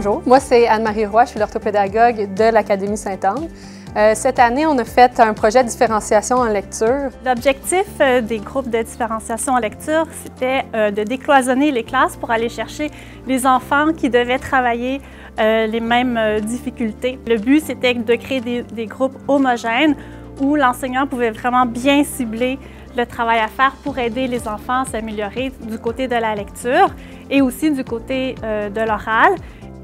Bonjour, moi c'est Anne-Marie Roy, je suis l'orthopédagogue de l'Académie Sainte-Anne. Cette année, on a fait un projet de différenciation en lecture. L'objectif des groupes de différenciation en lecture, c'était de décloisonner les classes pour aller chercher les enfants qui devaient travailler les mêmes difficultés. Le but, c'était de créer des groupes homogènes où l'enseignant pouvait vraiment bien cibler le travail à faire pour aider les enfants à s'améliorer du côté de la lecture et aussi du côté de l'oral.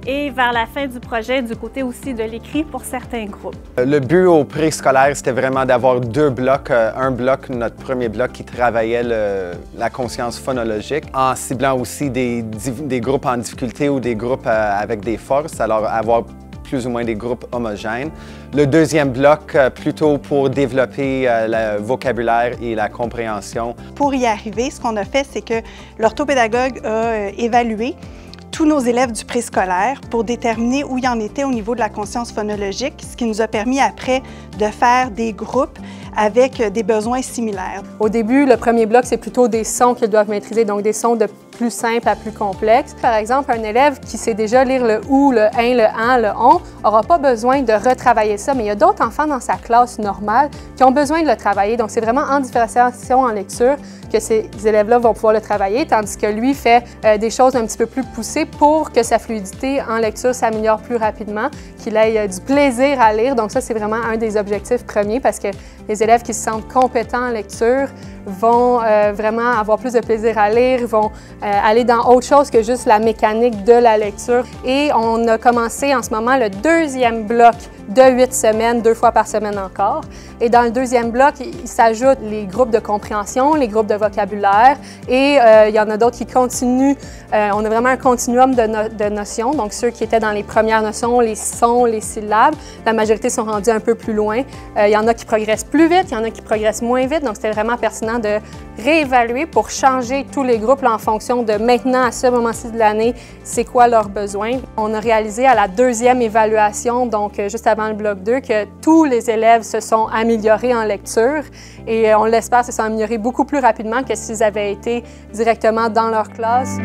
Et vers la fin du projet, du côté aussi de l'écrit pour certains groupes. Le but au préscolaire, c'était vraiment d'avoir deux blocs. Un bloc, notre premier bloc, qui travaillait la conscience phonologique, en ciblant aussi des groupes en difficulté ou des groupes avec des forces, alors avoir plus ou moins des groupes homogènes. Le deuxième bloc, plutôt pour développer le vocabulaire et la compréhension. Pour y arriver, ce qu'on a fait, c'est que l'orthopédagogue a évalué tous nos élèves du préscolaire pour déterminer où ils en étaient au niveau de la conscience phonologique, ce qui nous a permis après de faire des groupes avec des besoins similaires. Au début, le premier bloc, c'est plutôt des sons qu'ils doivent maîtriser, donc des sons de plus simples à plus complexes. Par exemple, un élève qui sait déjà lire le OU, le IN, le AN, le ON, n'aura pas besoin de retravailler ça, mais il y a d'autres enfants dans sa classe normale qui ont besoin de le travailler. Donc, c'est vraiment en différenciation en lecture que ces élèves-là vont pouvoir le travailler, tandis que lui fait des choses un petit peu plus poussées pour que sa fluidité en lecture s'améliore plus rapidement, qu'il ait du plaisir à lire. Donc ça, c'est vraiment un des objectifs premiers parce que les élèves qui se sentent compétents en lecture vont vraiment avoir plus de plaisir à lire, vont aller dans autre chose que juste la mécanique de la lecture. Et on a commencé en ce moment le deuxième bloc de 8 semaines, 2 fois par semaine encore. Et dans le deuxième bloc, il s'ajoute les groupes de compréhension, les groupes de vocabulaire et il y en a d'autres qui continuent. On a vraiment un continuum de notions, donc ceux qui étaient dans les premières notions, les sons, les syllabes, la majorité sont rendus un peu plus loin. Il y en a qui progressent plus vite, il y en a qui progressent moins vite, donc c'était vraiment pertinent de réévaluer pour changer tous les groupes là, en fonction de maintenant, à ce moment-ci de l'année, c'est quoi leurs besoins. On a réalisé à la deuxième évaluation, donc juste avant le bloc 2, que tous les élèves se sont améliorés en lecture et on l'espère se sont améliorés beaucoup plus rapidement que s'ils avaient été directement dans leur classe.